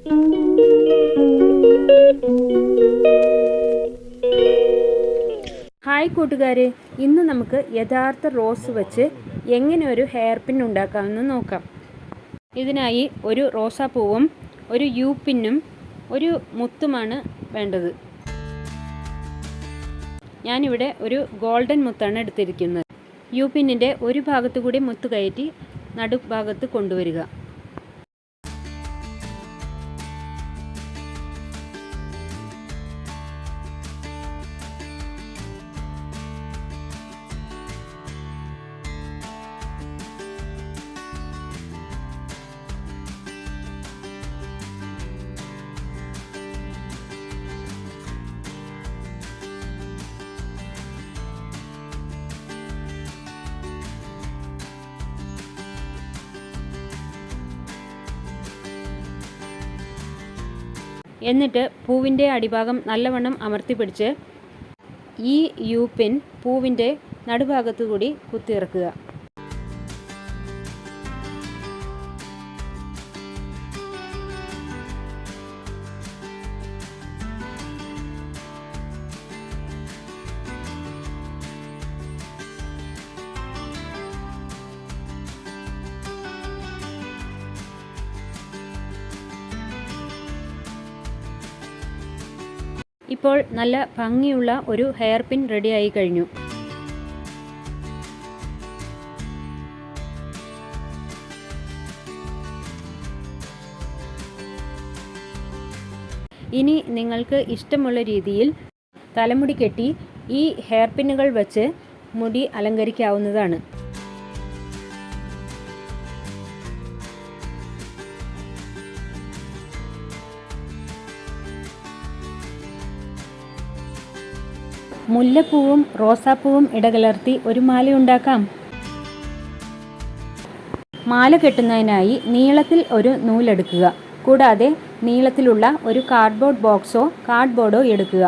Hi കൂട്ടുകാരെ, ഇന്ന് നമുക്ക് യഥാർത്ഥ റോസ് വെച്ച് എങ്ങനെ ഒരു ഹെയർ പിൻ ഉണ്ടാക്കാമെന്ന് നോക്കാം. ഇതിനായി ഒരു റോസാപ്പൂവും ഒരു യു പിന്നും ഒരു മുത്തുമാണ് വേണ്ടത്. ഞാനിവിടെ ഒരു ഗോൾഡൻ മുത്താണ് എടുത്തിരിക്കുന്നത്. യു പിന്നിൻ്റെ ഒരു ഭാഗത്തു കൂടി മുത്ത് കയറ്റി നടുഭാഗത്ത് കൊണ്ടുവരിക. എന്നിട്ട് പൂവിൻ്റെ അടിഭാഗം നല്ലവണ്ണം അമർത്തി പിടിച്ച് ഈ യു പിൻ പൂവിൻ്റെ നടുഭാഗത്തു കൂടി കുത്തിയിറക്കുക. ഇപ്പോൾ നല്ല ഭംഗിയുള്ള ഒരു ഹെയർ പിൻ റെഡിയായി കഴിഞ്ഞു. ഇനി നിങ്ങൾക്ക് ഇഷ്ടമുള്ള രീതിയിൽ തലമുടി കെട്ടി ഈ ഹെയർ പിന്നുകൾ വച്ച് മുടി അലങ്കരിക്കാവുന്നതാണ്. മുല്ലപ്പൂവും റോസാപ്പൂവും ഇടകലർത്തി ഒരു മാല ഉണ്ടാക്കാം. മാല കെട്ടുന്നതിനായി നീളത്തിൽ ഒരു നൂലെടുക്കുക. കൂടാതെ നീളത്തിലുള്ള ഒരു കാർഡ്ബോർഡ് ബോക്സോ കാർഡ്ബോർഡോ എടുക്കുക.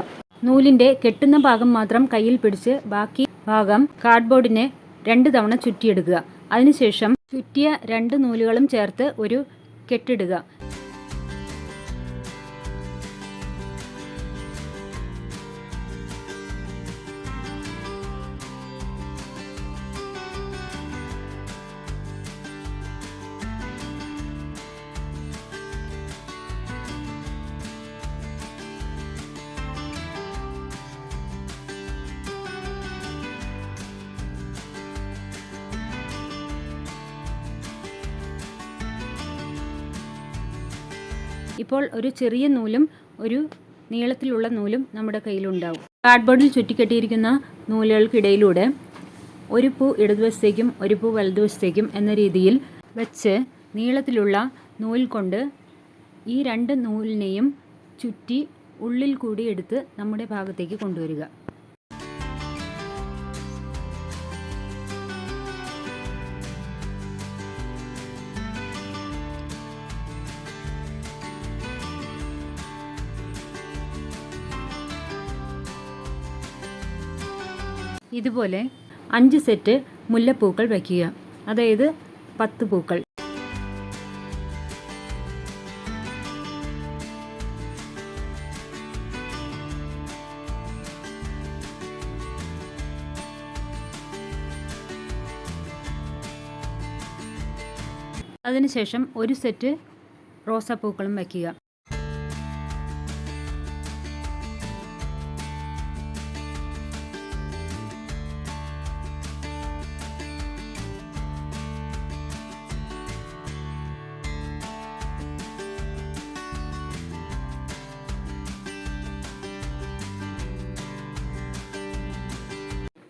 നൂലിൻ്റെ കെട്ടുന്ന ഭാഗം മാത്രം കയ്യിൽ പിടിച്ച് ബാക്കി ഭാഗം കാർഡ്ബോർഡിനെ 2 തവണ ചുറ്റിയെടുക്കുക. അതിനുശേഷം ചുറ്റിയ 2 നൂലുകളും ചേർത്ത് ഒരു കെട്ടിടുക. ഇപ്പോൾ ഒരു ചെറിയ നൂലും ഒരു നീളത്തിലുള്ള നൂലും നമ്മുടെ കയ്യിലുണ്ടാവും. കാർഡ്ബോർഡിൽ ചുറ്റിക്കെട്ടിയിരിക്കുന്ന നൂലുകൾക്കിടയിലൂടെ ഒരു പൂ ഇടതുവശത്തേക്കും ഒരു പൂ വലതുവശത്തേക്കും എന്ന രീതിയിൽ വെച്ച് നീളത്തിലുള്ള നൂൽ കൊണ്ട് ഈ 2 നൂലിനെയും ചുറ്റി ഉള്ളിൽ കൂടി എടുത്ത് നമ്മുടെ ഭാഗത്തേക്ക് കൊണ്ടുവരിക. ഇതുപോലെ 5 സെറ്റ് മുല്ലപ്പൂക്കൾ വയ്ക്കുക. അതായത് 10 പൂക്കൾ. അതിനുശേഷം ഒരു സെറ്റ് റോസാപ്പൂക്കളും വയ്ക്കുക.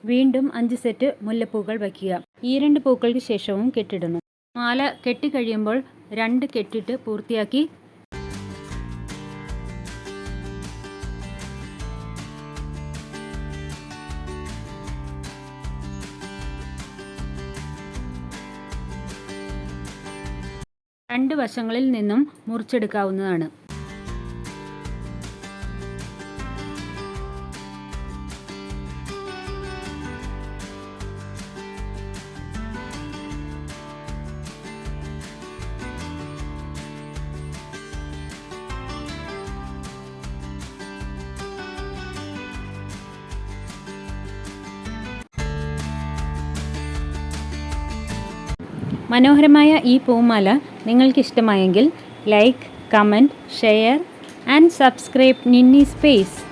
വീണ്ടും 5 സെറ്റ് മുല്ലപ്പൂക്കൾ വയ്ക്കുക. ഈ 2 പൂക്കൾക്ക് ശേഷവും കെട്ടിടുന്നു. മാല കെട്ടിക്കഴിയുമ്പോൾ 2 കെട്ടിട്ട് പൂർത്തിയാക്കി രണ്ട് വശങ്ങളിൽ നിന്നും മുറിച്ചെടുക്കാവുന്നതാണ്. മനോഹരമായ ഈ പൂമാല നിങ്ങൾക്കിഷ്ടമായെങ്കിൽ like, comment, share and subscribe നിന്നി സ്പേസ്.